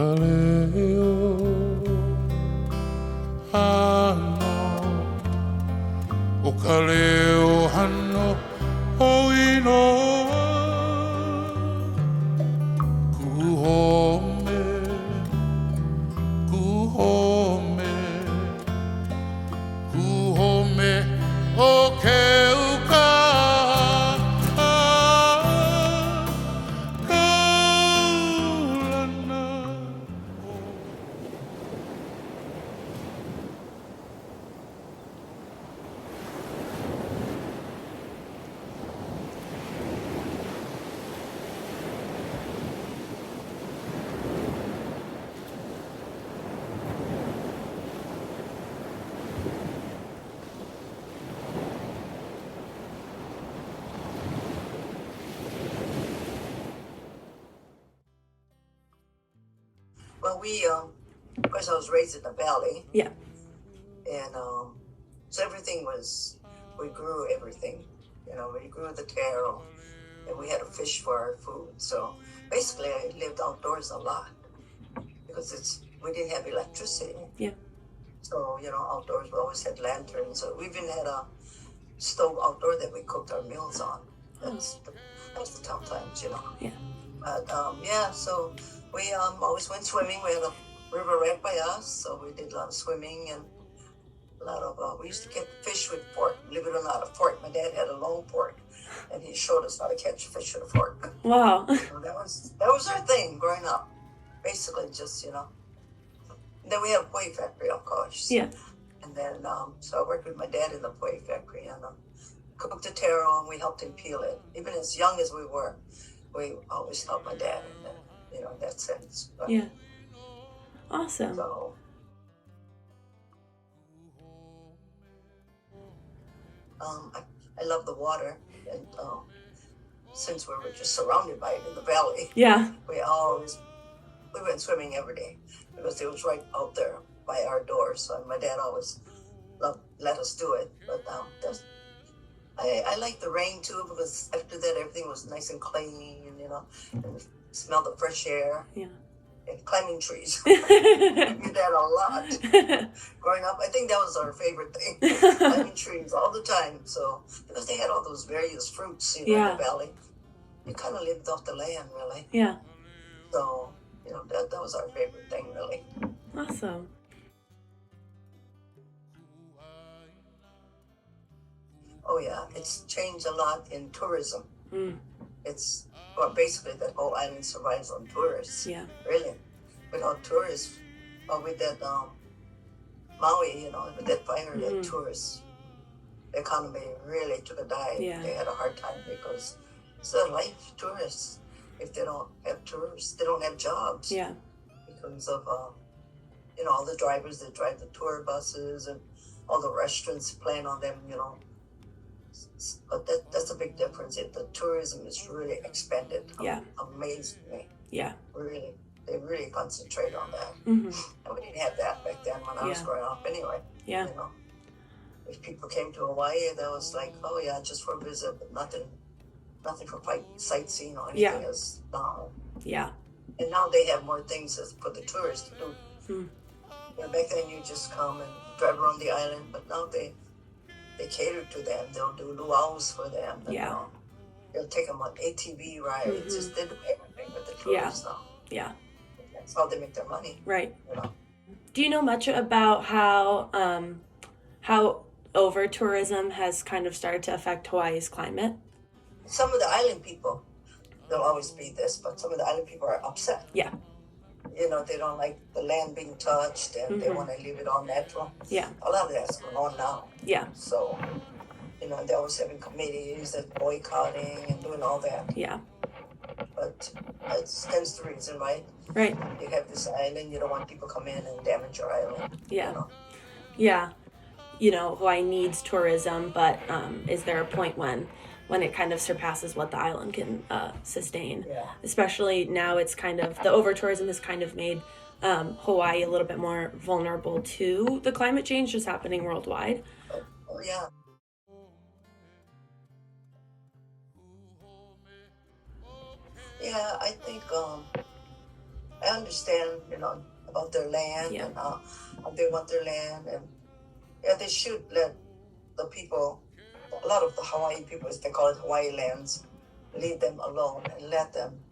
kaleo hano o kaleo hano o inoa kuhome kuhome kuhome o keuka kaulana. Well, of course, I was raised in the valley. Yeah. And so we grew everything. We grew the taro, and we had to fish for our food. So basically, I lived outdoors a lot because we didn't have electricity. Yeah. So, outdoors, we always had lanterns. So we even had a stove outdoor that we cooked our meals on. That's the tough times. Yeah. But so we always went swimming. We had a river right by us, so we did a lot of swimming and a lot of. We used to get fish with fork. Believe it or not, a fork. My dad had a long fork, and he showed us how to catch fish with a fork. Wow. So that was our thing growing up. Basically, just Then we had a poi factory, of course. Yeah. And then so I worked with my dad in the poi factory and cooked the taro, and we helped him peel it. Even as young as we were, we always helped my dad in that sense. But, Yeah. Awesome. So, I love the water, and since we were just surrounded by it in the valley, Yeah. we went swimming every day because it was right out there by our door. So my dad always let us do it. But I like the rain too, because after that everything was nice and clean, and smell the fresh air. Yeah. And climbing trees. We did that a lot. Growing up, I think that was our favorite thing. Climbing trees all the time. So, because they had all those various fruits, in the valley. You kind of lived off the land, really. Yeah. So, that was our favorite thing, really. Awesome. Oh, yeah. It's changed a lot in tourism. Mm. Basically, that whole island survives on tourists. Yeah. Really. Without tourists, with that Maui, with that fire, that tourists, the economy really took a dive. Yeah. They had a hard time because it's their life, tourists. If they don't have tourists, they don't have jobs. Yeah. Because of, all the drivers that drive the tour buses and all the restaurants plan on them, But that's a big difference. The tourism is really expanded. Yeah. Amazed me. Yeah. Really. They really concentrate on that. Mm-hmm. And we didn't have that back then when I was growing up anyway. Yeah. If people came to Hawaii, that was like, oh yeah, just for a visit, but nothing for sightseeing or anything as now. Yeah. And now they have more things for the tourists to do. Mm. Back then you just come and drive around the island, but now they cater to them. They'll do luau's for them. And, they'll take them on ATV rides. Mm-hmm. Just they do everything with the tourists now. Yeah. That's how they make their money. Right. Do you know much about how over tourism has kind of started to affect Hawaii's climate? Some of the island people, there'll always be this, but some of the island people are upset. Yeah. They don't like the land being touched, and they want to leave it all natural. Yeah. A lot of that's going on now. Yeah. So, they're always having committees and boycotting and doing all that. Yeah. But that stands to reason, right? Right. You have this island, you don't want people to come in and damage your island. Yeah. Yeah. Hawaii needs tourism, but is there a point when it kind of surpasses what the island can sustain? Yeah. Especially now, it's kind of, the over-tourism has kind of made Hawaii a little bit more vulnerable to the climate change just happening worldwide. Oh yeah. Yeah, I think I understand, about their land Yeah. and how they want their land, and yeah, they should let the people. A lot of the Hawaii people, as they call it, Hawaii lands, leave them alone and let them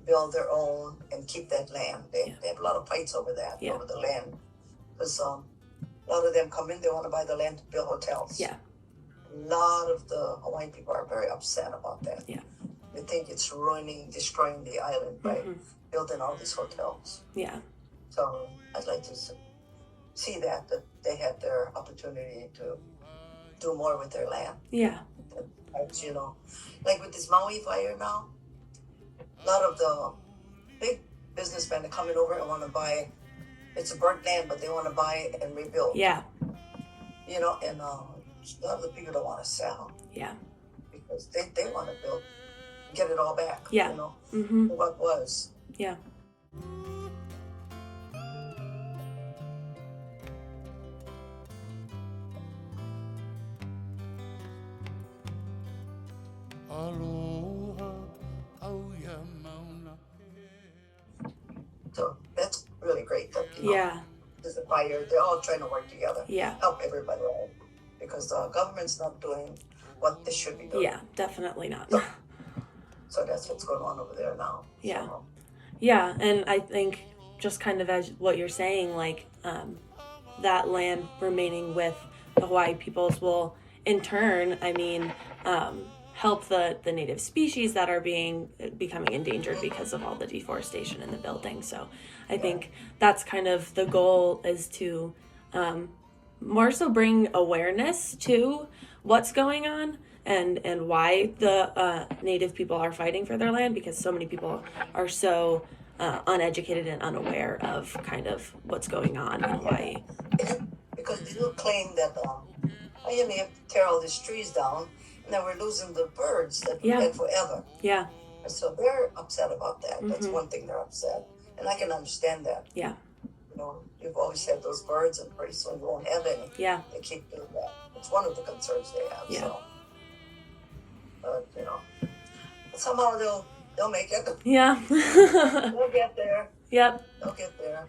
build their own and keep that land. They have a lot of fights over that, Yeah. over the land, because a lot of them come in, they want to buy the land to build hotels. Yeah. A lot of the Hawaiian people are very upset about that. Yeah. They think it's destroying the island by building all these hotels. Yeah. So I'd like to see that they had their opportunity to do more with their land. Yeah. As like with this Maui fire now, a lot of the big businessmen are coming over and want to buy. It's a burnt land, but they want to buy it and rebuild. Yeah. And a lot of the people don't want to sell. Yeah. Because they want to build, get it all back. Yeah. What was. Yeah. Aloha, auia mauna. So that's really great that, Yeah. there's a fire. They're all trying to work together. Yeah. Help everybody out. Because the government's not doing what they should be doing. Yeah, definitely not. So that's what's going on over there now. Yeah. So, Yeah, and I think just kind of as what you're saying, like that land remaining with the Hawaii peoples will, in turn, help the native species that are becoming endangered because of all the deforestation in the building. So I think that's kind of the goal, is to more so bring awareness to what's going on and why the native people are fighting for their land, because so many people are so uneducated and unaware of kind of what's going on in Hawaii. Because they do claim that we have to tear all these trees down, and then we're losing the birds that we had forever. Yeah. And so they're upset about that. That's one thing they're upset. And I can understand that. Yeah. You've always had those birds, and pretty soon you won't have any. Yeah. They keep doing that. It's one of the concerns they have. Yeah. So, but somehow they'll make it. Yeah. They'll get there. Yep. They'll get there.